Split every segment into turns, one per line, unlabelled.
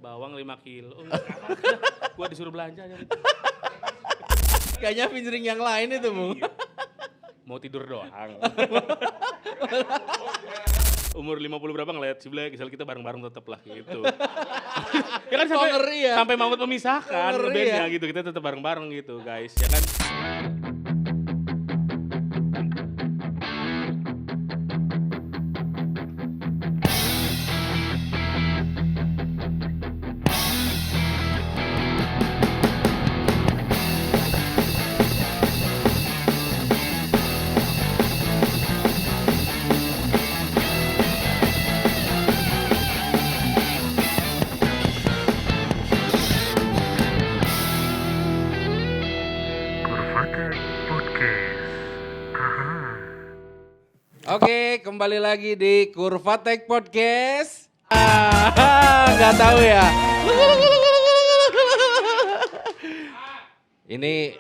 Bawang 5 kilo. Gua disuruh belanja aja.
Kayaknya featuring yang lain itu, Bung.
Mau tidur doang. Umur 50 berapa ngeliat si Black, misal kita bareng-bareng tetep lah gitu. Ya kan sampai,
ngeri ya?
sampai maut memisahkan
Ngeri
ngebandnya
ya?
gitu, kita tetep bareng-bareng gitu guys, ya kan.
Oke, kembali lagi di Kurvatek Podcast. Nggak tahu ya. Ini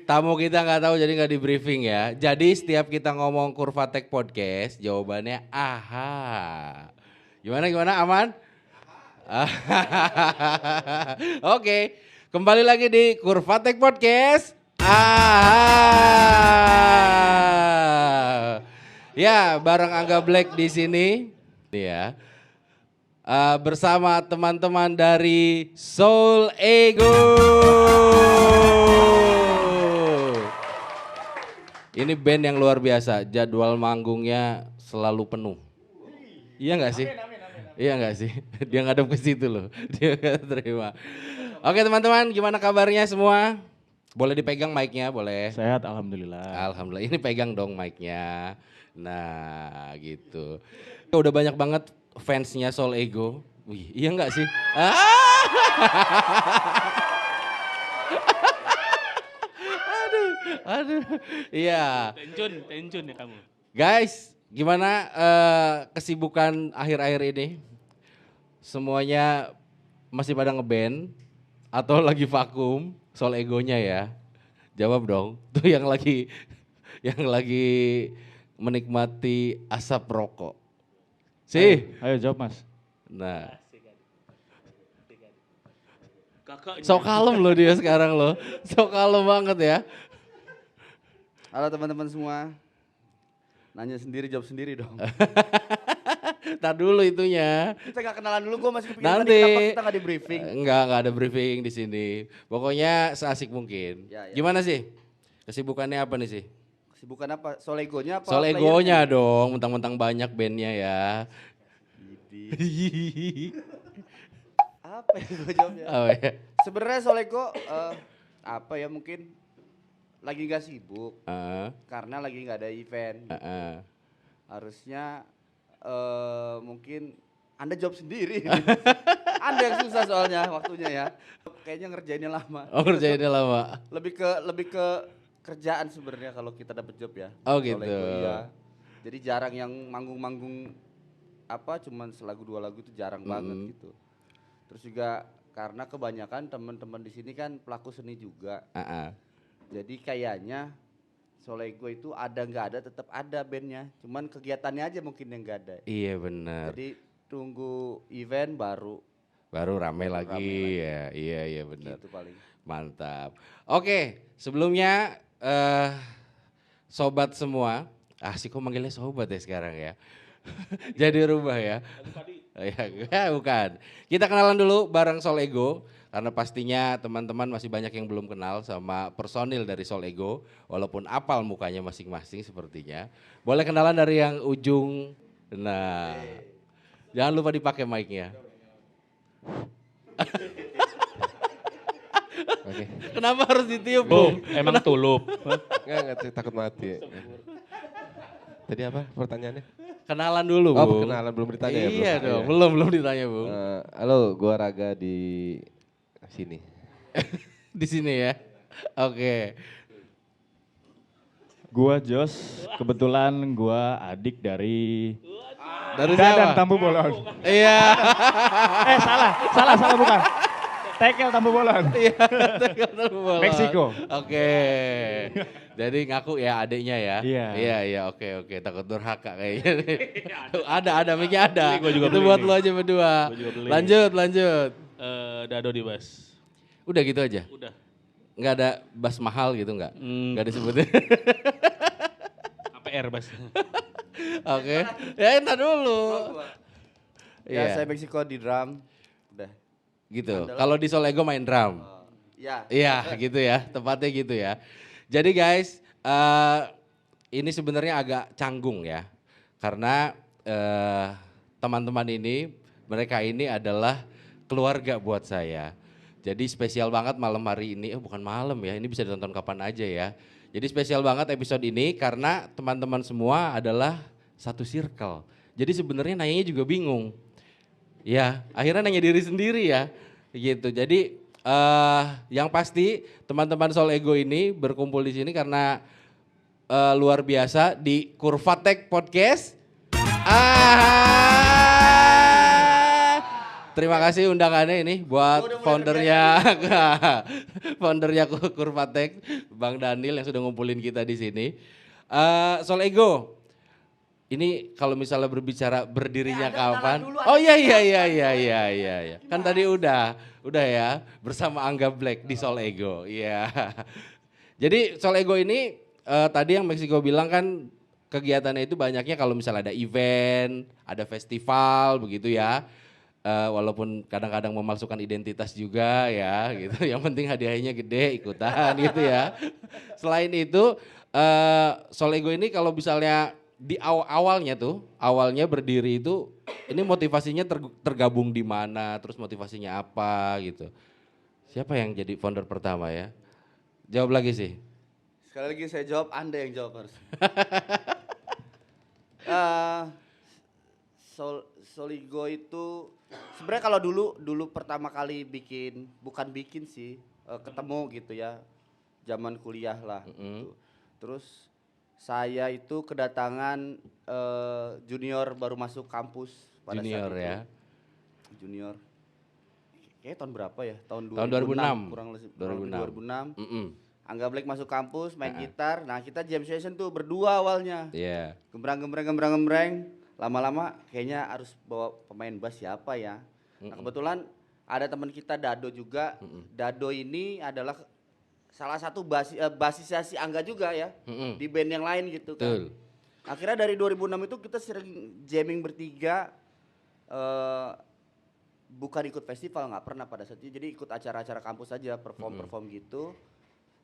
tamu kita nggak tahu jadi nggak di briefing ya. Jadi setiap kita ngomong Kurvatek Podcast, jawabannya aha. Gimana aman? Oke, kembali lagi di Kurvatek Podcast. Ya, bareng Angga Black di sini, ya. Bersama teman-teman dari Soul Ego. Ini band yang luar biasa, jadwal manggungnya selalu penuh. Iya nggak sih? Iya nggak sih? Dia ngadep ke situ loh, dia nggak terima. Oke teman-teman, gimana kabarnya semua? Boleh dipegang mic-nya, boleh?
Sehat, alhamdulillah.
Alhamdulillah, ini pegang dong mic-nya. Nah gitu. Udah banyak banget fansnya Soul Ego. Wih, iya nggak sih? Aduh, iya.
Tencun ya kamu.
Guys, gimana kesibukan akhir-akhir ini? Semuanya masih pada ngeband atau lagi vakum? Soal egonya ya. Jawab dong. Tuh yang lagi menikmati asap rokok. Sih.
Ayo jawab Mas.
Nah,
Kakaknya.
sok kalem loh dia sekarang loh. Sok kalem banget ya.
Halo teman-teman semua. Nanya sendiri, jawab sendiri dong.
Ntar dulu itunya.
Kita gak kenalan dulu, gue masih kepikiran
Nanti.
tadi kenapa kita gak di briefing.
Enggak ada briefing di sini. Pokoknya seasik mungkin.
Ya.
Gimana sih? Kesibukannya apa nih sih?
Kesibukan apa? Soal egonya apa?
Soal
playernya?
egonya dong, mentang-mentang banyak bandnya ya.
Apa ya gue jawabnya?
Oh, ya.
Sebenarnya soal ego, apa ya mungkin lagi gak sibuk. Karena lagi gak ada event. Harusnya mungkin Anda jawab sendiri. Anda yang susah soalnya waktunya ya. Kayaknya ngerjainnya lama.
Oh ngerjainnya lama.
Lebih ke kerjaan sebenarnya kalau kita dapat job ya.
Oh
Soal
gitu.
ego, iya. Jadi jarang yang manggung-manggung apa cuman selagu dua lagu itu jarang banget gitu. Terus juga karena kebanyakan teman-teman di sini kan pelaku seni juga. Jadi kayaknya Soal Ego itu ada nggak ada tetap ada bandnya. Cuman kegiatannya aja mungkin yang nggak ada.
Iya benar.
Jadi tunggu event baru
Rame lagi
lagi.
ya. Iya benar.
gitu paling.
Mantap. Oke, sebelumnya sobat semua. Sih kok manggilnya sobat ya sekarang ya. Jadi rubah ya. Ya bukan. Kita kenalan dulu bareng Soul Ego. Karena pastinya teman-teman masih banyak yang belum kenal sama personil dari Soul Ego. Walaupun apal mukanya masing-masing sepertinya. Boleh kenalan dari yang ujung. Nah, jangan lupa dipakai mic-nya.
Oke.
Kenapa harus ditiup,
Bung,
Bung?
emang tulup.
Enggak takut mati. Tadi apa pertanyaannya?
Kenalan dulu,
Oh,
Bung.
perkenalan belum ditanya ya, Bro?
Iya dong,
Iya.
belum ditanya, Bung.
Halo, gua Raga di sini.
Di sini ya. Oke.
Gua Jos, kebetulan gua adik dari
Dari
Dadan
siapa?
Tambu Bolon.
Iya.
Salah bukan. Tekel tambah bolon.
Iya, bola.
Meksiko.
Oke. Jadi ngaku ya adiknya ya.
Iya.
Iya, oke. Takut durhaka kayaknya. ada, mic-nya ada.
Ini gua juga
Itu
beli
buat
nih.
lo aja berdua.
Gua juga beli.
Lanjut.
Dado di bass.
Udah gitu aja.
Udah.
Nggak ada bass mahal gitu nggak? Nggak disebutin.
APR bass.
Oke. Ya entar dulu.
Ya
Iya.
saya Meksiko di drum. Udah.
Gitu. Kalau di Solego main drum.
Ya.
Iya gitu ya, tepatnya gitu ya. Jadi guys, ini sebenarnya agak canggung ya. Karena teman-teman ini, mereka ini adalah keluarga buat saya. Jadi spesial banget malam hari ini, bukan malam ya, ini bisa ditonton kapan aja ya. Jadi spesial banget episode ini karena teman-teman semua adalah satu circle. Jadi sebenarnya nanyanya juga bingung. Ya, akhirnya nanya diri sendiri ya. Gitu. Jadi yang pasti teman-teman Soul Ego ini berkumpul di sini karena luar biasa di Kurvatek Podcast. Terima kasih undangannya ini buat foundernya Kurvatek, Bang Daniel yang sudah ngumpulin kita di sini. Soul Ego, ini kalau misalnya berbicara berdirinya kapan? Oh iya. Kan tadi udah ya bersama Angga Black di Soul Ego. Iya. Jadi Soul Ego ini tadi yang Meksiko bilang kan kegiatannya itu banyaknya kalau misalnya ada event, ada festival begitu ya. Walaupun kadang-kadang memalsukan identitas juga ya gitu. Yang penting hadiahnya gede ikutan gitu ya. Selain itu Soul Ego ini kalau misalnya di awalnya berdiri itu ini motivasinya tergabung di mana, terus motivasinya apa gitu. Siapa yang jadi founder pertama ya? Jawab lagi sih.
Sekali lagi saya jawab, Anda yang jawab harus. Soligo itu sebenarnya kalau dulu pertama kali bukan bikin sih, ketemu gitu ya, zaman kuliah lah. Gitu. Terus saya itu kedatangan junior baru masuk kampus pada
Junior
saat itu.
ya.
Junior. Kayaknya tahun berapa ya? Tahun
2006.
Kurang lebih
2006.
2006. Angga Black masuk kampus main gitar. Nah, kita jam session tuh berdua awalnya.
Iya.
Gembrang. Lama-lama kayaknya harus bawa pemain bass siapa ya. Nah, kebetulan ada teman kita Dado juga. Dado ini adalah salah satu basisnya si Angga juga ya. Di band yang lain gitu kan.
Betul.
Akhirnya dari 2006 itu kita sering jamming bertiga. Bukan ikut festival, nggak pernah pada saat itu. Jadi ikut acara-acara kampus aja, perform gitu.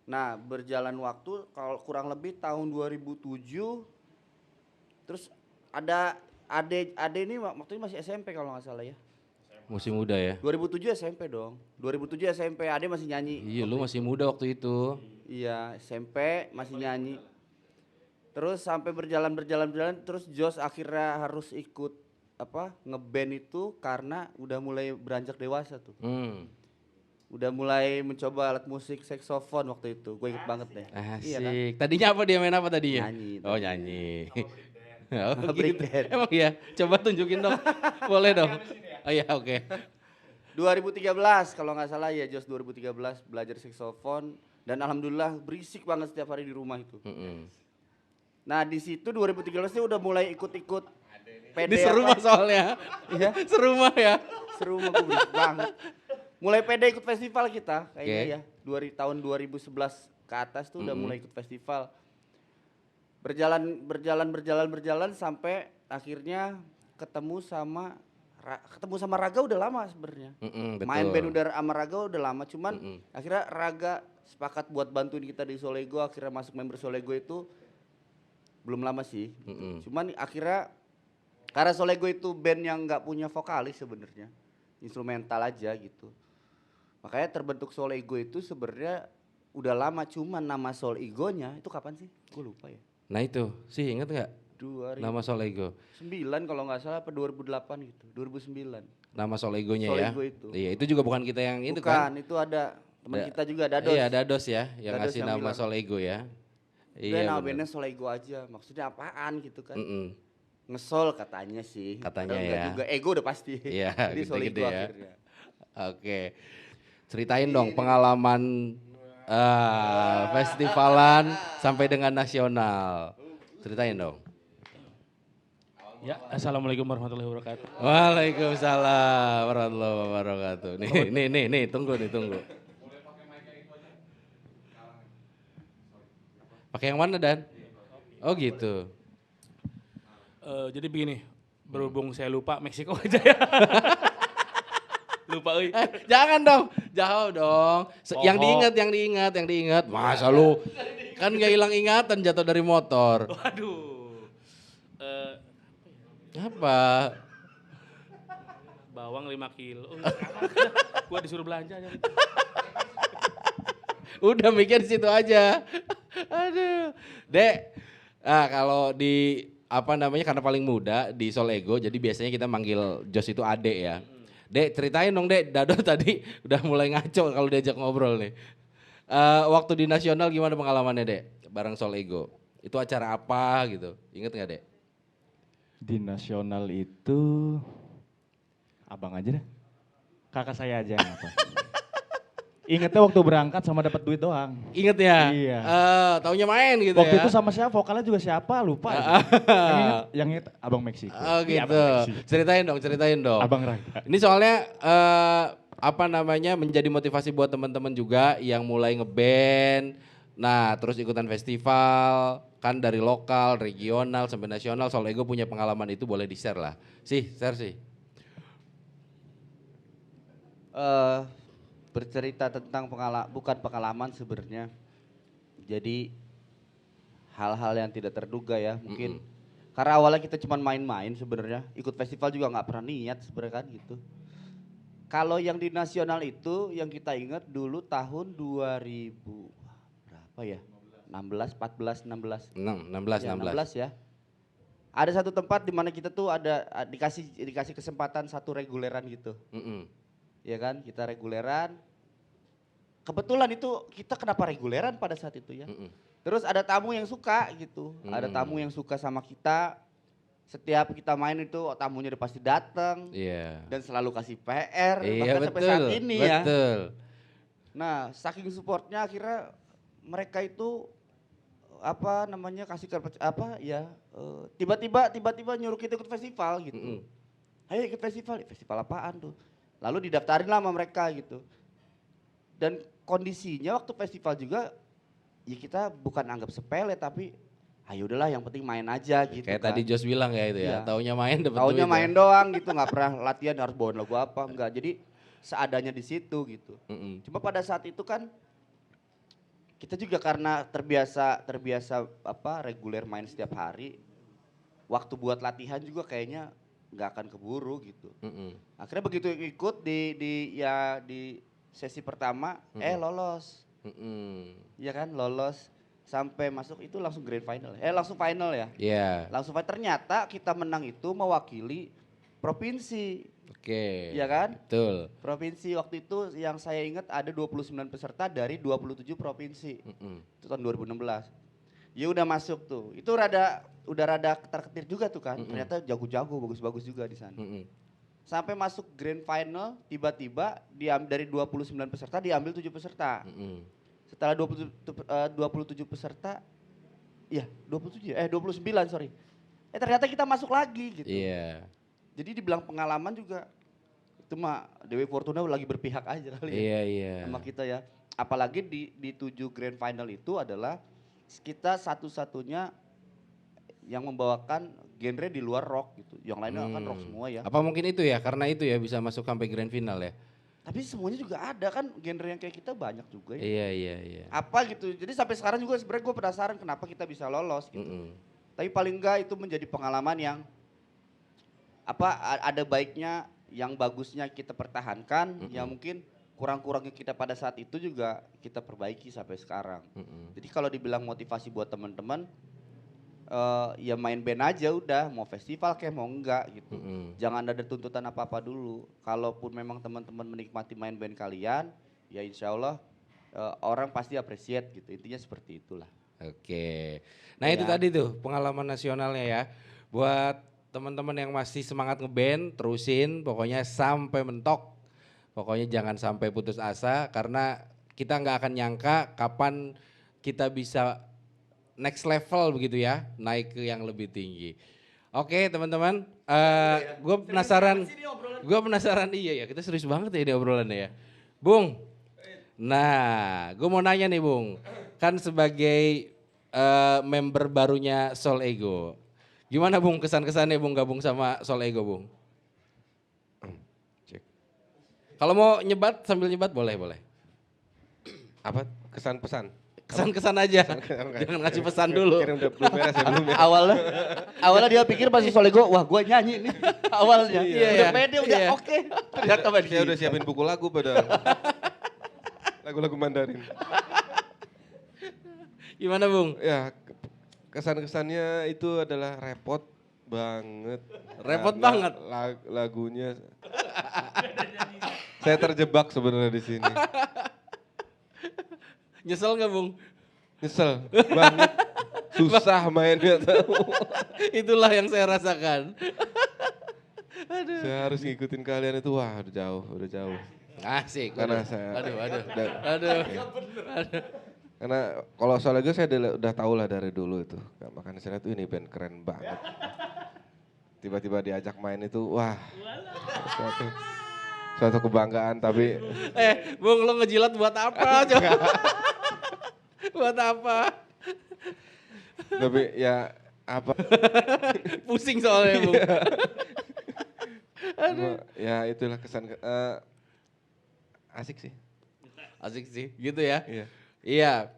Nah, berjalan waktu kalau kurang lebih tahun 2007. Terus ada Ade ini waktu itu masih SMP kalau nggak salah ya.
Masih muda ya.
2007 SMP dong. 2007 SMP, Ade masih nyanyi.
Iya, lu masih muda waktu itu.
Iya, SMP masih nyanyi. Terus sampai berjalan terus Jos akhirnya harus ikut ngeband itu karena udah mulai beranjak dewasa tuh. Udah mulai mencoba alat musik saksofon waktu itu. Gue inget banget deh.
Asik.
Iya kan?
Tadinya apa dia main apa tadinya?
Nyanyi.
Oh, nyanyi. Oh,
Break
gitu.
band.
Emang iya? Coba tunjukin dong. Boleh dong. Oh iya, oke.
2013 kalau nggak salah ya, Jos 2013 belajar saksofon dan alhamdulillah berisik banget setiap hari di rumah itu. Nah, di situ 2013 dia udah mulai ikut-ikut PD.
Di serumah soalnya.
Iya.
Serumah ya.
Serumah gue berisik banget. Mulai PD ikut festival kita kayaknya ya. Tahun 2011 ke atas tuh udah mulai ikut festival. Berjalan sampai akhirnya ketemu sama Raga udah lama sebenarnya. Main band udah sama Raga udah lama, cuman akhirnya Raga sepakat buat bantuin kita di Soul Ego, akhirnya masuk member Soul Ego itu belum lama sih. Cuman akhirnya karena Soul Ego itu band yang nggak punya vokalis sebenarnya, instrumental aja gitu. Makanya terbentuk Soul Ego itu sebenarnya udah lama, cuman nama Soul Ego-nya itu kapan sih? Gue lupa ya.
Nah itu, sih inget gak?
2009
Nama Soul Ego.
kalau nggak salah, apa 2008 gitu, 2009.
Nama Soul Egonya
Soul
ya?
Ego itu.
Iya, itu juga bukan kita yang itu
Bukan,
kan?
itu ada teman kita juga, Dados.
Iya, Dados ya, yang
Dados
ngasih
yang
nama
bilang.
Soul Ego ya.
Iya, nama
bener.
bandnya Soul Ego aja, maksudnya apaan gitu kan. Ngesol katanya sih.
Katanya
Padahal enggak
ya.
juga, ego udah pasti.
Iya,
Jadi Soul
gede-gede
Ego
ya.
akhirnya.
Oke. Ceritain dong pengalaman festivalan sampai dengan nasional. Ceritain dong.
Ya, assalamualaikum warahmatullahi wabarakatuh.
Waalaikumsalam warahmatullahi wabarakatuh. Nih, tunggu. Pakai yang mana, Dan? Oh gitu.
Jadi begini, berhubung saya lupa Meksiko aja ya. Lupa euy.
Jangan dong, jauh dong. Yang
Pohon.
diingat. Masa lu kan gak hilang ingatan jatuh dari motor.
Waduh.
Apa?
Bawang 5 kilo. Gua disuruh belanja aja.
Udah mikir di situ aja. Aduh. Dek, kalau di karena paling muda di Solego, jadi biasanya kita manggil Jos itu Adek ya. Dek, ceritain dong Dek, Dado tadi udah mulai ngaco kalau diajak ngobrol nih. Waktu di nasional gimana pengalamannya Dek, bareng Solego? Itu acara apa gitu, inget gak Dek?
Di nasional itu abang aja deh. Kakak saya aja yang apa. Ingetnya waktu berangkat sama dapat duit doang.
Inget ya?
Iya.
Taunya main gitu
Waktu
ya?
itu sama siapa, vokalnya juga siapa, lupa. yang inget Abang Meksiko.
Oh
Iya,
gitu,
Abang Meksiko.
ceritain dong.
Abang Raga.
Ini soalnya menjadi motivasi buat teman-teman juga yang mulai ngeband. Nah, terus ikutan festival, kan dari lokal, regional sampai nasional. Solego punya pengalaman itu, boleh di-share lah. Share sih.
Bercerita tentang bukan pengalaman sebenarnya. Jadi hal-hal yang tidak terduga ya mungkin. Karena awalnya kita cuma main-main sebenarnya. Ikut festival juga nggak pernah niat sebenarnya kan gitu. Kalau yang di nasional itu yang kita ingat dulu tahun 2000 berapa ya? 16, 14, 16.
16.
Ya, 16 ya. Ada satu tempat di mana kita tuh ada dikasih kesempatan satu reguleran gitu. Ya kan, kita reguleran. Kebetulan itu kita kenapa reguleran pada saat itu ya. Terus ada tamu yang suka gitu. Ada tamu yang suka sama kita. Setiap kita main itu tamunya udah pasti datang.
Iya.
Dan selalu kasih PR.
Iya,
bahkan sampai saat ini ya.
Betul.
Nah, saking supportnya akhirnya mereka itu tiba-tiba nyuruh kita ikut festival gitu. Ayo ikut festival. Festival apaan tuh? Lalu didaftarin lah sama mereka gitu. Dan kondisinya waktu festival juga ya kita bukan anggap sepele tapi ayo udahlah yang penting main aja gitu.
Kayak
kan.
tadi Jos bilang ya itu ya,
Iya.
taunya main dapat duit.
Taunya
ya.
main doang gitu, nggak pernah latihan harus bawain lagu apa, enggak. Jadi seadanya di situ gitu. Cuma pada saat itu kan kita juga karena terbiasa reguler main setiap hari. Waktu buat latihan juga kayaknya nggak akan keburu gitu. Akhirnya begitu ikut di sesi pertama, lolos. Ya kan, lolos sampai masuk itu langsung grand final. Langsung final ya.
Iya.
Langsung final. Ternyata kita menang itu mewakili provinsi.
Oke.
Iya kan?
Betul.
Provinsi waktu itu yang saya ingat ada 29 peserta dari 27 provinsi. Itu tahun 2016. Ya udah masuk tuh. Itu udah rada ketar-ketir juga tuh kan. Ternyata jago-jago, bagus-bagus juga di sana. Sampai masuk grand final, tiba-tiba dari 29 peserta diambil 7 peserta. Setelah 27 peserta, 29 sorry. Ternyata kita masuk lagi gitu.
Iya.
Jadi dibilang pengalaman juga, itu mah Dewi Fortuna lagi berpihak aja kali ya.
Iya.
Sama kita ya. Apalagi di 7 grand final itu adalah kita satu-satunya yang membawakan genre di luar rock gitu. Yang lainnya kan rock semua ya.
Apa mungkin itu ya, karena itu ya bisa masuk sampai grand final ya?
Tapi semuanya juga ada kan genre yang kayak kita banyak juga ya.
Iya.
Apa gitu, jadi sampai sekarang juga sebenarnya gue penasaran kenapa kita bisa lolos gitu. Tapi paling enggak itu menjadi pengalaman yang ada baiknya, yang bagusnya kita pertahankan, yang mungkin kurang-kurangnya kita pada saat itu juga kita perbaiki sampai sekarang. Jadi kalau dibilang motivasi buat teman-teman, ya main band aja udah, mau festival kayak mau enggak gitu. Jangan ada tuntutan apa-apa dulu. Kalaupun memang teman-teman menikmati main band kalian, ya insya Allah orang pasti appreciate gitu. Intinya seperti itulah.
Oke. Nah itu tadi tuh pengalaman nasionalnya ya. Buat teman-teman yang masih semangat ngeband, terusin pokoknya sampai mentok. Pokoknya jangan sampai putus asa karena kita nggak akan nyangka kapan kita bisa next level begitu ya, naik ke yang lebih tinggi. Oke teman-teman, gue penasaran iya ya kita serius banget ya ini obrolannya ya. Bung, nah gue mau nanya nih Bung, kan sebagai member barunya Soul Ego, gimana Bung kesan-kesannya Bung gabung sama Soul Ego Bung?
Cek.
Kalau mau nyebat sambil nyebat boleh.
Apa kesan-pesan?
Kesan-kesan aja, jangan ngasih pesan dulu.
Kira udah belum beres ya belum ya.
Awalnya dia pikir pas Solego, wah gue nyanyi nih awalnya.
Iya,
Udah
iya.
pede, udah
Iya.
oke. Ternyata mah
Saya udah siapin buku lagu padahal. Lagu-lagu Mandarin.
Gimana Bung?
Ya kesan-kesannya itu adalah repot banget.
Repot
Karena
banget?
Lagunya. Saya terjebak sebenarnya di sini.
Nyesel gak Bung?
Nyesel banget. Susah mainnya tahu.
Itulah yang saya rasakan.
Saya harus ngikutin kalian itu wah udah jauh.
Asik.
Karena saya
Aduh.
Karena kalau soal lagu saya udah tahu lah dari dulu itu. Makanya saya lihat ini band keren banget. Tiba-tiba diajak main itu wah suatu kebanggaan tapi
Bung lo ngejilat buat apa coba? Buat apa?
tapi ya apa
Pusing soalnya Bung.
ya itulah kesan asik sih.
Asik sih gitu ya.
Iya.
Iya,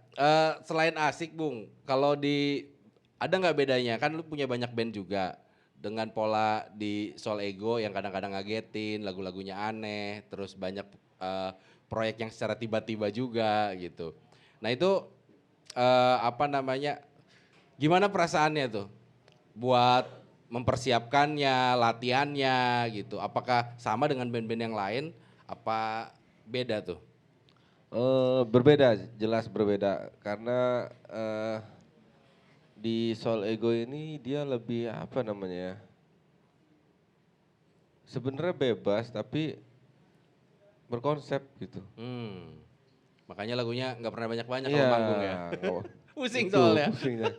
selain asik Bung, kalau ada nggak bedanya? Kan lu punya banyak band juga dengan pola di Soul Ego yang kadang-kadang ngagetin, lagu-lagunya aneh, terus banyak proyek yang secara tiba-tiba juga gitu. Nah itu gimana perasaannya tuh buat mempersiapkannya, latihannya gitu? Apakah sama dengan band-band yang lain? Apa beda tuh?
Berbeda, jelas berbeda karena di Soul Ego ini dia lebih apa namanya ya? Sebenarnya bebas tapi berkonsep gitu.
Makanya lagunya nggak pernah banyak-banyak
Iya,
kalau manggung ya. Pusing soalnya.
Pusingnya.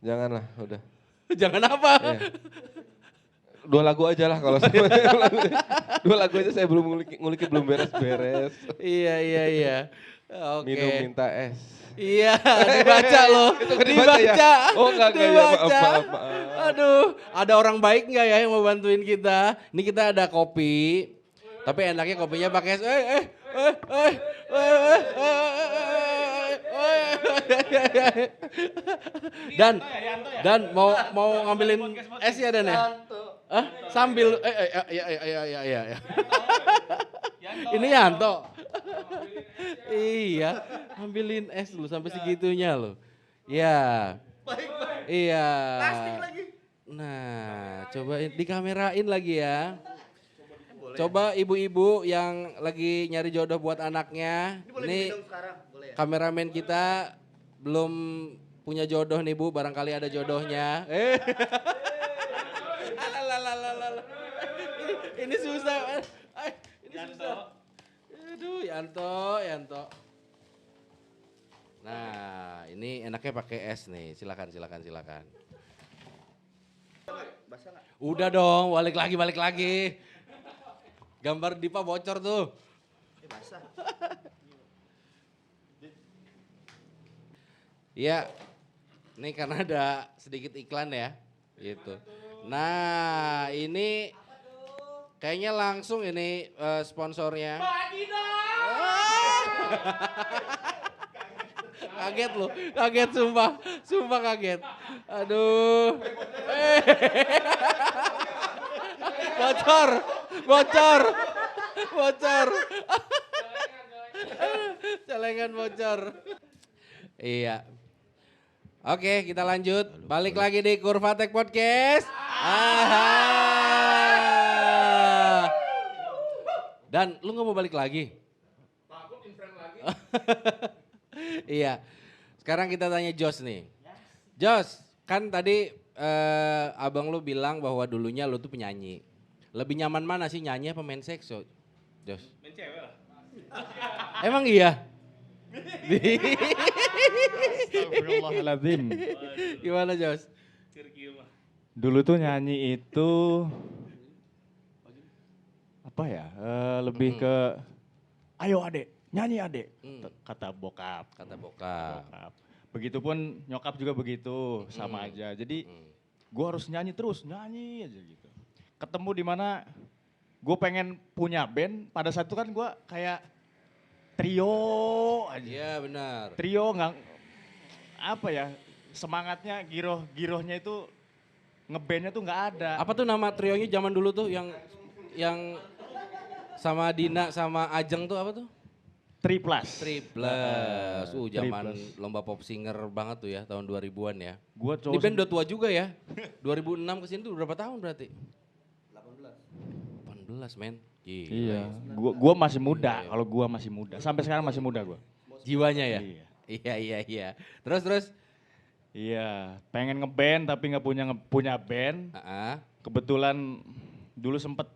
Janganlah, udah.
Jangan apa?
Iya. 2 lagu aja lah kalau saya. 2 lagu aja saya belum ngulik belum beres-beres.
Iya. Oke.
Minum minta es.
Iya, dibaca loh.
Itu kan dibaca ya? Oh enggak ya, maaf.
Aduh, ada orang baik nggak ya yang mau bantuin kita? Ini kita ada kopi, tapi enaknya kopinya pakai dan mau ngambilin es ya Dan ya? Sambil ya. Ini Yanto. Iya, ambilin es dulu sampai segitunya loh. Ya. Iya. Nah, coba dikamerain lagi ya. Coba ibu-ibu yang lagi nyari jodoh buat anaknya. Ini kameramen kita belum punya jodoh nih Bu, barangkali ada jodohnya. Ini susah. Ini susah. Aduh, Yanto. Nah, ini enaknya pakai es nih. Silakan. Udah dong, balik lagi. Gambar Dipa bocor tuh. Basah. Iya, ini karena ada sedikit iklan ya, gitu. Nah, ini kayaknya langsung ini sponsornya. Kaget sumpah kaget. Aduh. Bocor. Celengan bocor. Iya. Oke, kita lanjut. Balik lagi di Kurva Tech Podcast. Dan lu nggak mau balik lagi? Takut in-frame lagi. Iya. Sekarang kita tanya Jos nih. Jos, kan tadi abang lu bilang bahwa dulunya lu tuh penyanyi. Lebih nyaman mana sih nyanyi apa main sekso? Jos.
Main cewek lah.
Emang iya?
Astagfirullahaladzim.
Gimana Jos?
Cirki mah.
Dulu tuh nyanyi itu apa ya? Lebih ke ayo adek, nyanyi adek. Kata bokap.
Kata bokap.
Begitupun nyokap juga begitu, sama aja. Jadi gue harus nyanyi terus, nyanyi aja gitu. Ketemu di mana gue pengen punya band, pada saat itu kan gue kayak trio aja.
Iya benar.
Trio nggak, apa ya, semangatnya girohnya itu ngebandnya tuh nggak ada.
Apa tuh nama trionya zaman dulu tuh yang sama Dina sama Ajeng tuh apa tuh?
Triplas.
Triplas. Zaman
Triplas.
lomba pop singer banget tuh ya tahun 2000-an ya.
Gua
Ini band udah tua juga ya. 2006 kesini tuh berapa tahun berarti? 18 men. Gila.
Iya, gua masih muda. Kalau gua masih muda, sampai sekarang masih muda gua.
Jiwanya ya?
Iya.
Iya. Terus?
Iya, pengen ngeband tapi nggak punya band. Kebetulan dulu sempet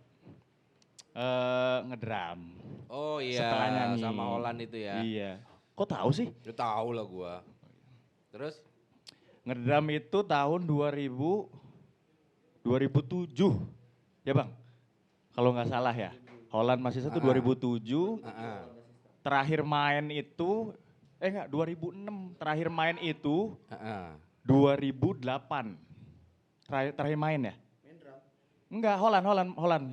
ngedrum.
Oh iya,
Setelah nyanyi.
sama Holland itu ya.
Iya. Kok tahu sih?
Lu tahu lah gua. Terus?
Ngedrum itu tahun 2007. Ya bang? Kalau nggak salah ya. Holland masih satu 2007. Terakhir main itu, 2006. Terakhir main itu 2008. Terakhir main ya? Enggak, Holland.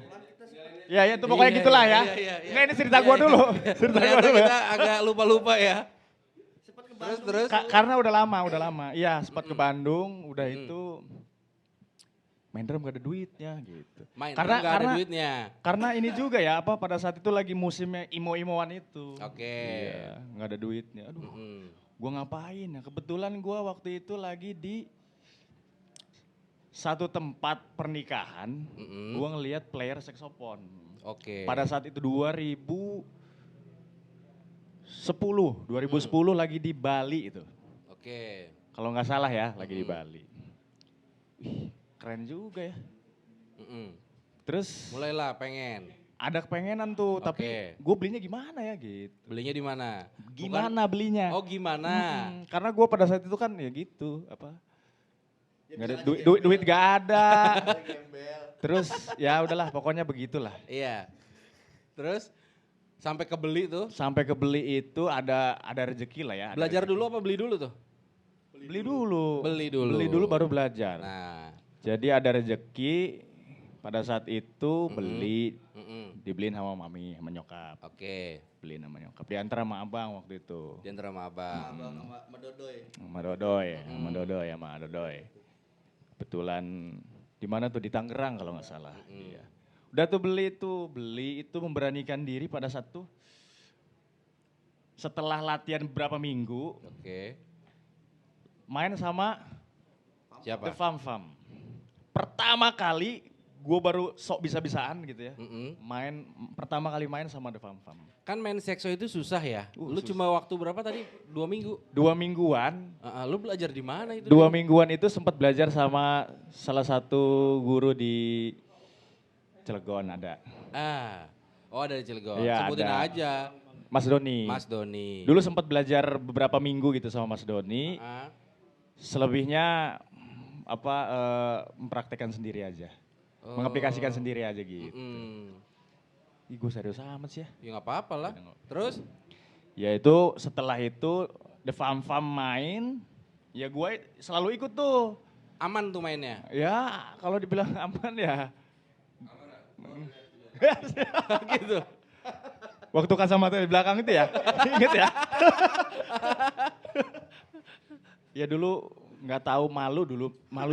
Ya itu pokoknya gitulah ya.
Iya.
Enggak, ini cerita gua dulu.
Ternyata kita agak lupa-lupa ya. Terus?
Karena udah lama. Iya, sempat ke Bandung, udah itu main drum gak ada duitnya gitu.
Main drum gak ada duitnya.
Karena ini juga ya, pada saat itu lagi musimnya imo-imoan itu.
Oke.
Iya, gak ada duitnya. Aduh, gua ngapain ya? Kebetulan gua waktu itu lagi di satu tempat pernikahan, gua ngelihat player saksofon.
Oke.
Pada saat itu 2010 lagi di Bali itu.
Oke.
Kalau nggak salah ya, lagi di Bali. Wih, keren juga ya. Terus
mulailah pengen.
ada kepengenan tuh, tapi gue belinya gimana ya gitu.
Belinya di mana?
Gimana belinya?
Oh gimana?
Karena gue pada saat itu kan ya gitu, nggak ada duit gak ada. Terus ya udahlah, pokoknya begitulah.
Iya. Terus sampai kebeli tuh?
Sampai kebeli itu ada rezeki lah ya.
Belajar dulu apa beli dulu tuh?
Beli dulu.
Beli dulu
baru belajar.
Nah.
Jadi ada rezeki pada saat itu beli, dibeliin sama mami, sama nyokap.
Oke.
Beliin sama nyokap. Diantar sama abang waktu itu.
Diantar sama abang.
Sama Dodoy. Kebetulan di mana tuh, di Tangerang kalau nggak salah. Iya. Udah tuh beli itu memberanikan diri pada saat tuh setelah latihan berapa minggu.
Oke.
Main sama
Siapa?
The Fam Fam. Pertama kali gue baru sok bisa-bisaan gitu ya. Pertama kali main sama The Fam Fam.
Kan main sekso itu susah ya. Lu
susah.
cuma waktu berapa tadi? 2 minggu?
2 mingguan.
Lu belajar di mana itu?
2 mingguan itu sempat belajar sama salah satu guru di Cilegon ada.
Oh ada di Cilegon.
Iya,
Sebutin
ada.
aja.
Mas Doni.
Mas Doni.
Dulu sempat belajar beberapa minggu gitu sama Mas Doni. Selebihnya mempraktekkan sendiri aja. Mengaplikasikan sendiri aja gitu. Ih gue serius amat sih ya.
Ya nggak apa-apa lah. Terus?
Ya itu setelah itu The Fam Fam main, ya gue selalu ikut tuh.
Aman tuh mainnya?
Ya kalau dibilang aman ya.
Gitu.
Waktu kacamata di belakang itu ya, inget ya. Ya dulu nggak tahu malu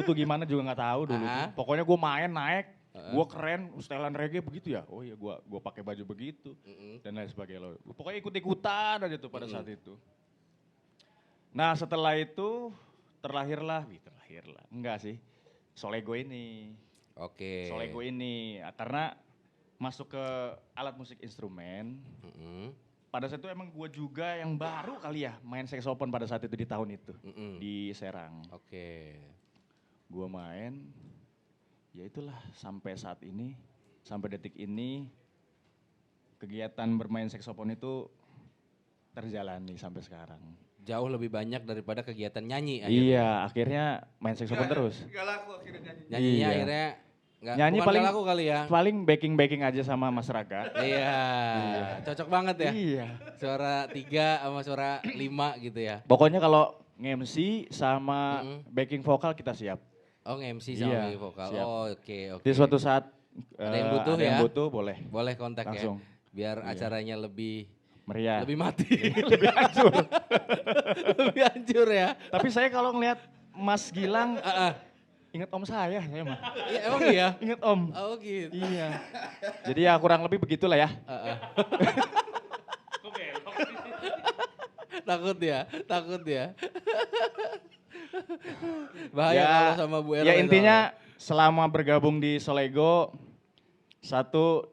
tuh gimana juga nggak tahu dulu. Pokoknya gue main naik, gue keren, setelan reggae begitu ya. Oh iya gue pakai baju begitu dan lain sebagainya. Pokoknya ikut-ikutan aja tuh pada saat itu. Nah setelah itu terlahirlah, enggak sih, Solego ini.
Oke.
Solego ini, karena masuk ke alat musik instrumen. Pada saat itu emang gue juga yang baru kali ya main saxophone pada saat itu di tahun itu. Di Serang.
Oke.
Gue main, ya itulah sampai saat ini, sampai detik ini kegiatan bermain saksofon itu terjalani sampai sekarang.
Jauh lebih banyak daripada kegiatan nyanyi
Iya, akhirnya main saksofon terus.
Gak laku akhirnya nyanyi.
Nyanyinya
Iya.
akhirnya nggak,
Nyanyi
bukan
paling
nggak laku kali ya.
Paling backing aja sama Mas Raga.
Iya, cocok banget ya.
Iya.
Suara 3 sama suara 5 gitu ya.
Pokoknya kalau nge-MC sama backing vokal kita siap.
Oh nge-MC sama
Iya,
backing vokal.
siap.
Oh, oke.
Di suatu saat
Ada yang butuh
ada yang
ya?
butuh boleh.
Boleh kontak
Langsung.
ya. Biar acaranya lebih
Meriah.
lebih mati.
Lebih hancur.
lebih hancur ya.
Tapi saya kalau ngelihat Mas Gilang, inget om saya mah.
Iya emang iya.
Inget om.
Oh gitu.
Iya. Jadi ya kurang lebih begitulah ya.
Takut ya. Bahaya kalau sama Bu Erna.
Ya intinya selama bergabung di Solego, satu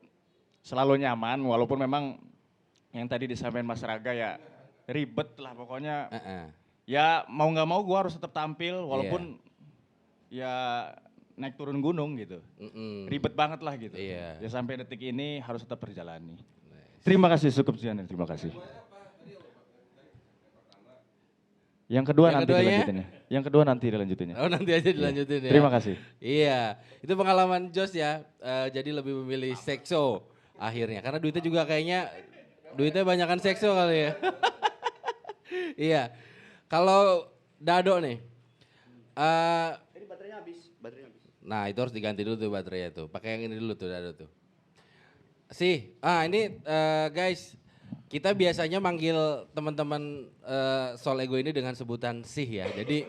selalu nyaman walaupun memang yang tadi disampaikan Mas Raga ya ribet lah pokoknya. Ya mau nggak mau gua harus tetap tampil walaupun ya naik turun gunung gitu. Ribet banget lah gitu.
Iya.
Ya sampai detik ini harus tetap berjalani. Terima kasih cukup sekian, terima kasih. Yang kedua nanti dilanjutinnya. Yang kedua nanti dilanjutinnya.
Oh nanti aja dilanjutin ya.
Terima kasih.
Iya, itu pengalaman Jos ya. Jadi lebih memilih sekso akhirnya. Karena duitnya juga kayaknya, duitnya banyakan sekso kali ya. Iya, kalau Dado nih.
Ini baterainya habis.
Nah itu harus diganti dulu tuh baterainya tuh. Pakai yang ini dulu tuh Dado tuh. Ini guys. Kita biasanya manggil teman-teman Sol Ego ini dengan sebutan sih ya. Jadi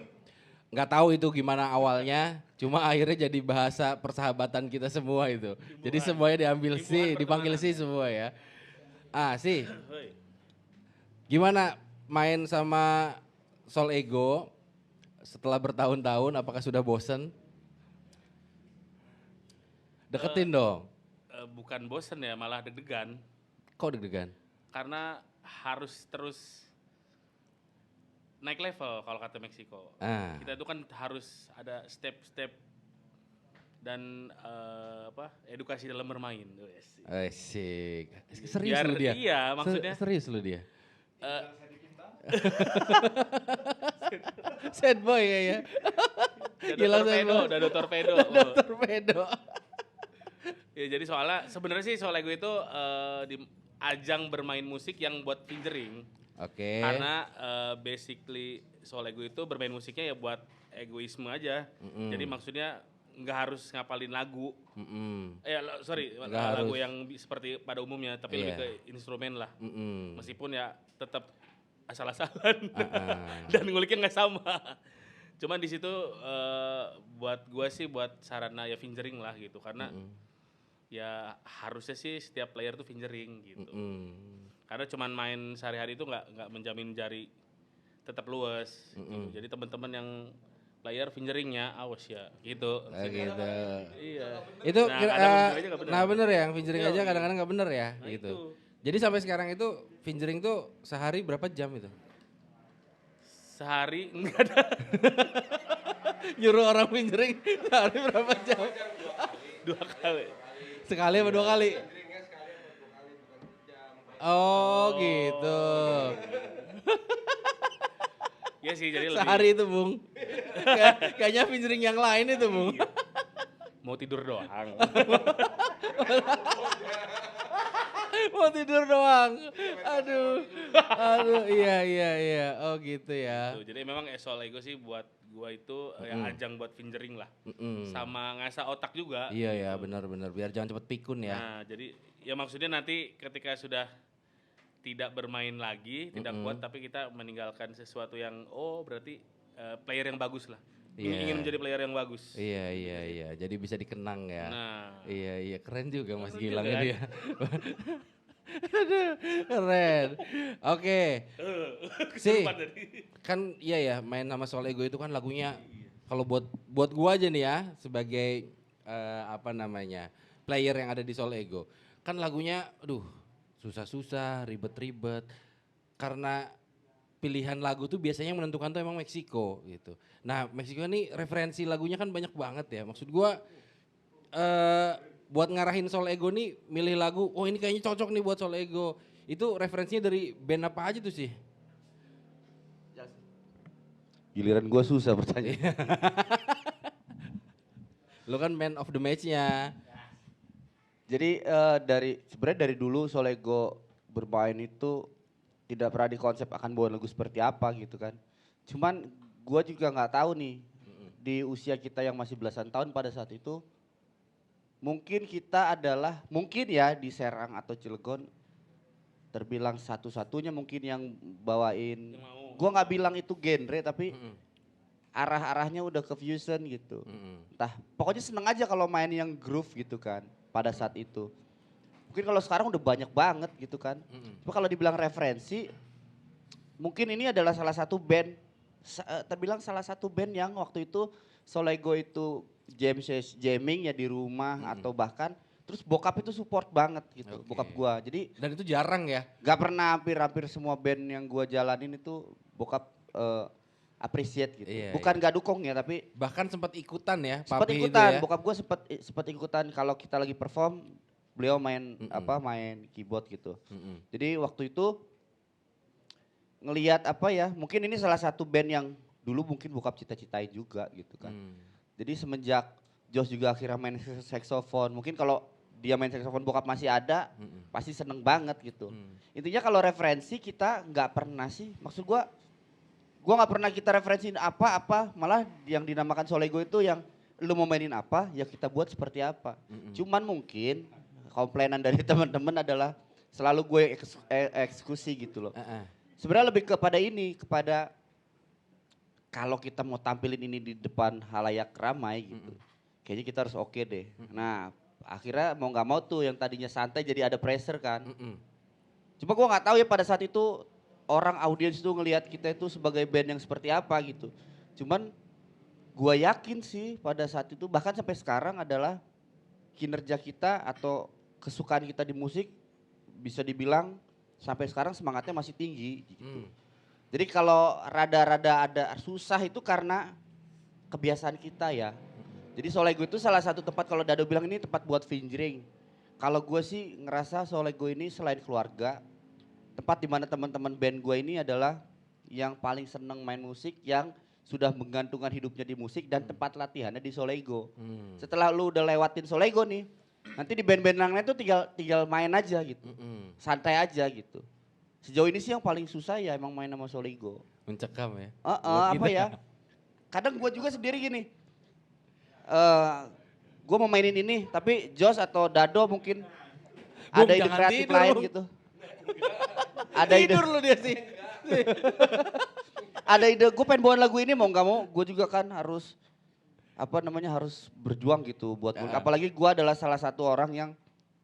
nggak tahu itu gimana awalnya, cuma akhirnya jadi bahasa persahabatan kita semua itu. Jadi semuanya diambil sih, dipanggil sih semua ya. Sih. Gimana main sama Sol Ego setelah bertahun-tahun, apakah sudah bosen? Deketin dong.
Bukan bosen ya, malah deg-degan.
Kok deg-degan?
Karena harus terus naik level kalau kata Meksiko. Kita itu kan harus ada step-step dan edukasi dalam bermain.
Asik. Serius lu dia?
Iya maksudnya.
Serius lu dia? Sad boy kayaknya.
Dado torpedo.
Torpedo.
Ya jadi soalnya sebenarnya sih Sol Ego itu di ajang bermain musik yang buat featuring.
Oke.
Karena basically Sol Ego itu bermain musiknya ya buat egoisme aja. Jadi maksudnya nggak harus ngapalin lagu. Lagu yang seperti pada umumnya, tapi lebih ke instrumen lah. Meskipun ya tetap asal-asalan dan nguliknya nggak sama. Cuman di situ buat gua sih buat sarana ya featuring lah gitu karena ya harusnya sih setiap player tuh featuring gitu. Karena cuman main sehari-hari itu nggak menjamin jari tetap luas. Gitu. Jadi teman-teman yang player featuringnya awas ya gitu.
Gitu.
Iya.
Itu
nah
bener ya yang featuring aja kadang-kadang nggak bener ya
nah,
gitu.
Itu.
Jadi sampai sekarang itu featuring tuh sehari berapa jam itu?
Sehari enggak ada.
Nyuruh orang featuring sehari berapa jam?
2 kali.
Sekali apa 2 kali? Oh gitu.
Ya sih jadi lebih.
Sehari itu Bung. Kayaknya featuring yang lain itu Bung.
Mau tidur doang.
Mau tidur doang. Aduh. Iya. Oh gitu ya.
Tuh, jadi memang Sol Ego sih buat gua itu ya ajang buat featuring lah. Sama ngasah otak juga.
Iya ya benar biar jangan cepet pikun ya.
Nah jadi ya maksudnya nanti ketika sudah tidak bermain lagi, tidak kuat tapi kita meninggalkan sesuatu yang berarti player yang bagus lah. Ingin menjadi player yang bagus.
Iya. Jadi bisa dikenang ya.
Nah.
Iya keren juga Mas Gilang ini ya. Aduh, keren. Oke. Sih. Kan iya ya main sama Sol Ego itu kan lagunya kalau buat gua aja nih ya sebagai player yang ada di Sol Ego. Kan lagunya susah-susah, ribet-ribet. Karena pilihan lagu tuh biasanya yang menentukan tuh emang Meksiko gitu. Nah Meksiko ini referensi lagunya kan banyak banget ya. Maksud gua buat ngarahin Soul Ego nih milih lagu, oh ini kayaknya cocok nih buat Soul Ego. Itu referensinya dari band apa aja tuh sih?
Giliran gue susah bertanya.
Lo kan man of the match-nya.
Jadi sebenarnya dari dulu Solego bermain itu tidak pernah dikonsep akan bawa lagu seperti apa gitu kan. Cuman gue juga nggak tahu nih di usia kita yang masih belasan tahun pada saat itu, mungkin kita adalah mungkin ya di Serang atau Cilegon terbilang satu-satunya mungkin yang bawain. Gue nggak bilang itu genre tapi arah-arahnya udah ke fusion gitu. Entah, pokoknya seneng aja kalau main yang groove gitu kan pada saat itu. Mungkin kalau sekarang udah banyak banget gitu kan. Cuma kalau dibilang referensi, mungkin ini adalah salah satu band, terbilang salah satu band yang waktu itu Solego itu jamming ya di rumah atau bahkan terus bokap itu support banget gitu, bokap gua. Jadi
dan itu jarang ya?
Gak pernah hampir semua band yang gua jalanin itu bokap appreciate gitu.
Iya,
Bukan gak dukung ya tapi
bahkan sempat ikutan ya,
sempat
papi
ikutan,
itu ya.
bokap gua sempat ikutan kalau kita lagi perform, beliau main main keyboard gitu. Jadi waktu itu ngelihat apa ya, mungkin ini salah satu band yang dulu mungkin bokap cita-citain juga gitu kan. Jadi semenjak Josh juga akhirnya main saxophone, mungkin kalau dia main saxophone bokap masih ada, pasti seneng banget gitu. Intinya kalau referensi kita nggak pernah sih, maksud gua nggak pernah kita referensiin apa-apa, malah yang dinamakan Solego itu yang lu mau mainin apa, ya kita buat seperti apa. Cuman mungkin komplainan dari teman-teman adalah selalu gue eksekusi gitu loh. Sebenarnya lebih kepada kalau kita mau tampilin ini di depan halayak ramai gitu, kayaknya kita harus oke deh. Nah akhirnya mau nggak mau tuh yang tadinya santai jadi ada pressure kan. Cuma gue nggak tahu ya pada saat itu orang audiens itu ngelihat kita itu sebagai band yang seperti apa gitu. Cuman gue yakin sih pada saat itu bahkan sampai sekarang adalah kinerja kita atau kesukaan kita di musik bisa dibilang sampai sekarang semangatnya masih tinggi gitu. Jadi kalau rada-rada ada susah itu karena kebiasaan kita ya. Jadi Solego itu salah satu tempat kalau Dado bilang ini tempat buat fingering. Kalau gue sih ngerasa Solego ini selain keluarga, tempat dimana teman-teman band gue ini adalah yang paling seneng main musik, yang sudah menggantungkan hidupnya di musik dan tempat latihannya di Solego. Setelah lu udah lewatin Solego nih, nanti di band-band yang lain tuh tinggal main aja gitu, santai aja gitu. Sejauh ini sih yang paling susah ya emang main sama Solego.
Mencekam ya?
Apa ya? Kadang gue juga sendiri gini. Gue mau mainin ini, tapi Josh atau Dado mungkin ada ide kreatif lain gitu. Ada ide.
Tidur lu dia sih.
Ada ide, gue pengen bawain lagu ini mau nggak mau, gue juga kan harus harus berjuang gitu buat ngulik. Apalagi gue adalah salah satu orang yang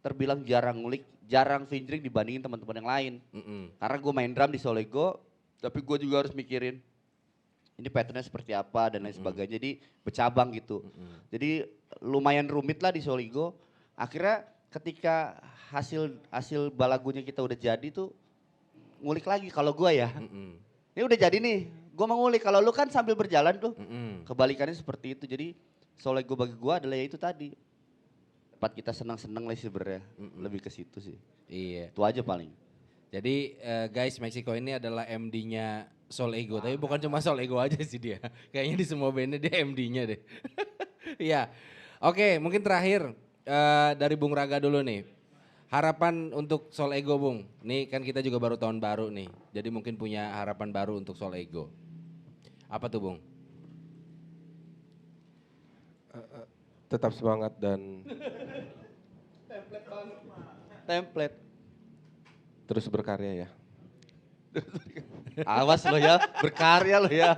terbilang jarang ngulik, jarang fingering dibandingin teman-teman yang lain. Karena gue main drum di Solego, tapi gue juga harus mikirin ini patternnya seperti apa dan lain sebagainya. Jadi bercabang gitu. Jadi lumayan rumit lah di Solego. Akhirnya ketika hasil balagunya kita udah jadi tuh ngulik lagi kalau gue ya. Ini udah jadi nih, gue mau ngulik. Kalau lu kan sambil berjalan tuh, kebalikannya seperti itu. Jadi Solego bagi gue adalah ya itu tadi. Tempat kita senang-senang lah sebenarnya, lebih ke situ sih.
Iya.
Itu aja paling.
Jadi guys, Meksiko ini adalah MD-nya Solego, tapi bukan cuma Solego aja sih dia. Kayaknya di semua bandnya dia MD-nya deh. Iya. Oke, mungkin terakhir dari Bung Raga dulu nih. Harapan untuk Solego, Bung. Nih kan kita juga baru tahun baru nih. Jadi mungkin punya harapan baru untuk Solego. Apa tuh, Bung?
Tetap semangat dan
Template.
terus berkarya ya.
Awas lo ya, berkarya lo ya.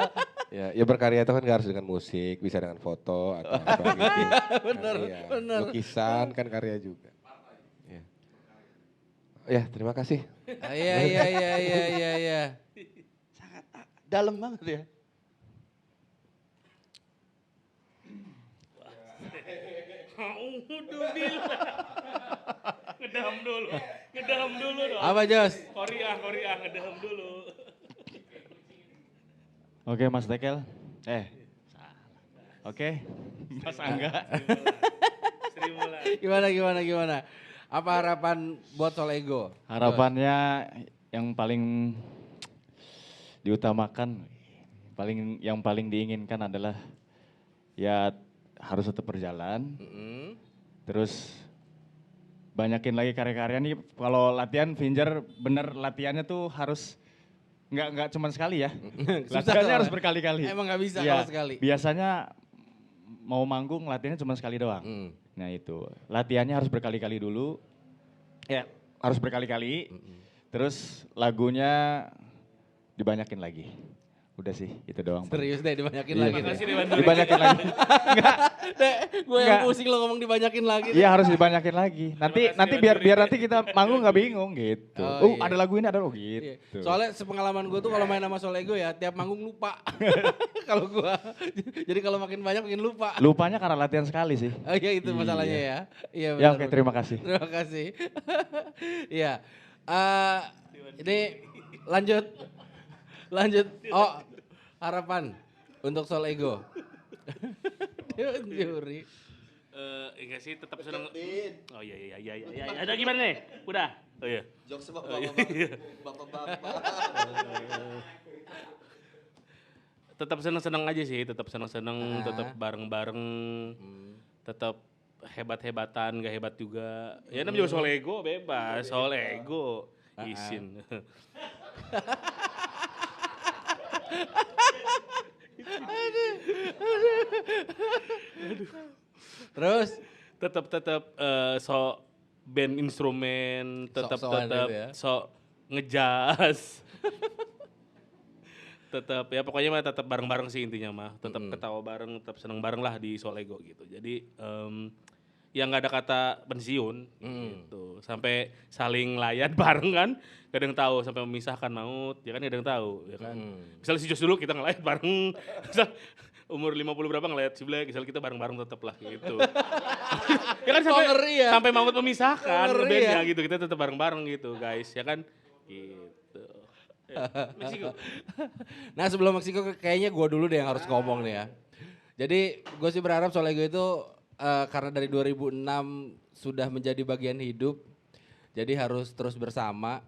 Ya berkarya itu kan gak harus dengan musik, bisa dengan foto atau apa gitu.
Bener.
Lukisan kan karya juga. Ya. Ya, terima kasih.
Iya.
Sangat dalam banget ya.
Ngedam dulu dong.
Apa, Jos?
Korea, ngedam dulu.
Oke Mas Tekel. Oke, Mas Angga.
Sri Mulat.
Gimana? Apa harapan buat Soul Ego?
Harapannya yang paling diutamakan, yang paling diinginkan adalah ya harus tetap berjalan. Terus banyakin lagi karya-karya nih. Kalau latihan Finger bener latihannya tuh harus nggak cuma sekali ya. Latihannya harus berkali-kali.
Emang nggak bisa
Ya,
kalau sekali.
biasanya mau manggung latihannya cuma sekali doang. Nah itu latihannya harus berkali-kali dulu. Ya harus berkali-kali. Terus lagunya dibanyakin lagi. Udah sih itu doang.
Serius deh dibanyakin
Iya.
lagi.
Makasih
Deh.
Dewan.
Dibanyakin lagi.
Gue yang
Enggak.
pusing lo ngomong dibanyakin lagi.
Iya harus dibanyakin lagi. Nanti
kasih,
biar
Dewan
biar nanti kita manggung nggak bingung gitu.
Oh, iya.
Ada lagu ini ada
Iya.
gitu.
Soalnya sepengalaman gue tuh kalau main sama Soul Ego ya tiap manggung lupa. Kalau gue, jadi kalau makin banyak makin lupa.
Lupanya karena latihan sekali sih.
Oh iya itu masalahnya ya. Iya
Ya
benar,
oke,
benar.
terima kasih.
Terima kasih. Iya. Ini lanjut. Oh harapan untuk Soul Ego. Dewan Juri.
Enggak sih, tetap senang. Oh iya. Ada gimana nih? Udah. Oh iya.
Jokes bapak-bapak.
Tetap senang-senang aja sih, tetap senang-senang, tetap bareng-bareng, tetap hebat-hebatan, gak hebat juga. Ya namanya juga Soul Ego, bebas. Soul Ego, izin.
Terus
Tetap so band instrumen, tetap
Sok-sokan gitu ya.
ngejas. Tetap ya pokoknya mah tetap bareng-bareng sih intinya mah. Tetap ketawa bareng, tetap seneng bareng lah di Soul Ego gitu. Jadi yang nggak ada kata pensiun gitu. Sampai saling layan bareng kan. Kadang tahu sampai memisahkan maut, ya kan kadang tahu, ya kan. Misalnya si Jos dulu kita ngeliat bareng. Misal, umur 50 berapa ngeliat si Black, misalnya kita bareng-bareng tetap lah gitu. Ya kan sampai
ngeri ya.
sampai maut memisahkan
Ngeri
bandnya
ya.
gitu. Kita tetap bareng-bareng gitu guys, ya kan. Gitu. Ya, Meksiko.
Nah sebelum Meksiko kayaknya gue dulu deh yang harus ngomong nih ya. Jadi gue sih berharap Soul Ego itu karena dari 2006 sudah menjadi bagian hidup. Jadi harus terus bersama,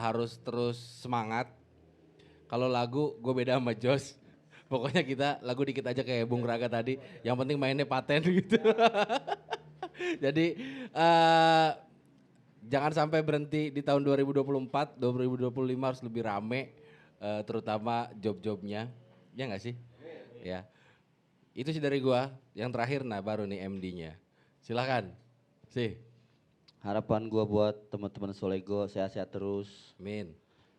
harus terus semangat. Kalau lagu gue beda sama Jos. Pokoknya kita lagu dikit aja kayak Bung Raga tadi. Yang penting mainnya paten gitu. Jadi jangan sampai berhenti di tahun 2024, 2025 harus lebih rame, terutama job-jobnya, ya nggak sih? Ya, itu sih dari gua. Yang terakhir, nah baru nih MD-nya. Silakan, sih.
Harapan gua buat teman-teman Soul Ego sehat-sehat terus.
Amin.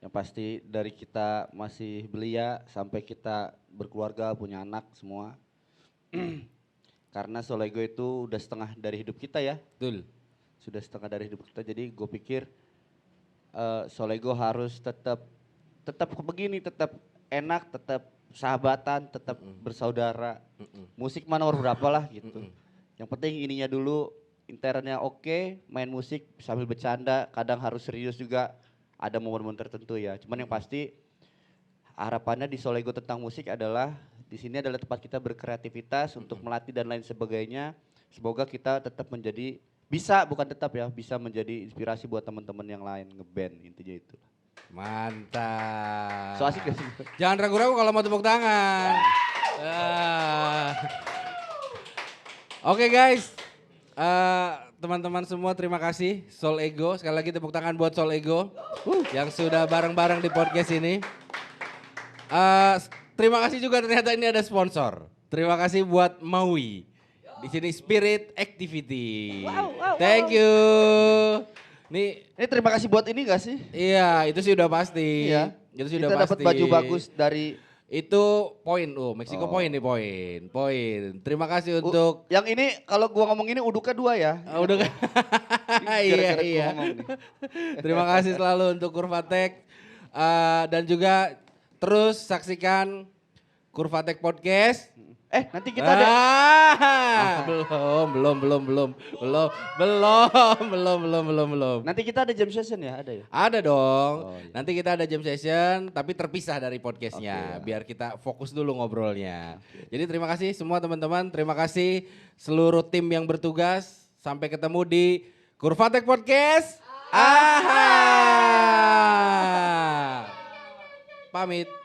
Yang pasti dari kita masih belia sampai kita berkeluarga punya anak semua. Karena Soul Ego itu udah setengah dari hidup kita ya.
Betul.
Sudah setengah dari hidup kita, jadi gue pikir Soul Ego harus tetap begini, tetap enak, tetap sahabatan, tetap bersaudara. Musik mah nomor berapa lah gitu. Yang penting ininya dulu, internnya oke, main musik sambil bercanda, kadang harus serius juga, ada momen-momen tertentu ya. Cuman yang pasti harapannya di Soul Ego tentang musik adalah di sini adalah tempat kita berkreativitas untuk melatih dan lain sebagainya. Semoga kita tetap menjadi bisa menjadi inspirasi buat teman-teman yang lain ngeband, intinya itu.
Mantap.
So asik gak sih?
Jangan ragu-ragu kalau mau tepuk tangan. Oke guys, teman-teman semua terima kasih Soul Ego. Sekali lagi tepuk tangan buat Soul Ego yang sudah bareng-bareng di podcast ini. Terima kasih juga ternyata ini ada sponsor. Terima kasih buat Maui. Di sini Spirit Activity. Thank you. Nih,
Ini terima kasih buat ini gak sih?
iya itu sih udah pasti.
Iya.
Itu sih udah
Kita dapat
pasti.
baju bagus dari
Itu poin, Meksiko poin nih poin. Terima kasih untuk
yang ini kalau gua ngomong ini uduknya 2 ya.
udah
Gara-gara gua
iya.
ngomong nih.
Terima kasih selalu untuk Kurvatek dan juga terus saksikan Kurvatek Podcast.
Nanti kita ada
belum.
nanti kita ada jam session ya, ada ya?
Ada dong.
Oh, iya.
Nanti kita ada jam session tapi terpisah dari podcastnya biar kita fokus dulu ngobrolnya. Jadi terima kasih semua teman-teman, terima kasih seluruh tim yang bertugas. Sampai ketemu di Kurvatek Podcast. Aha. Pamit.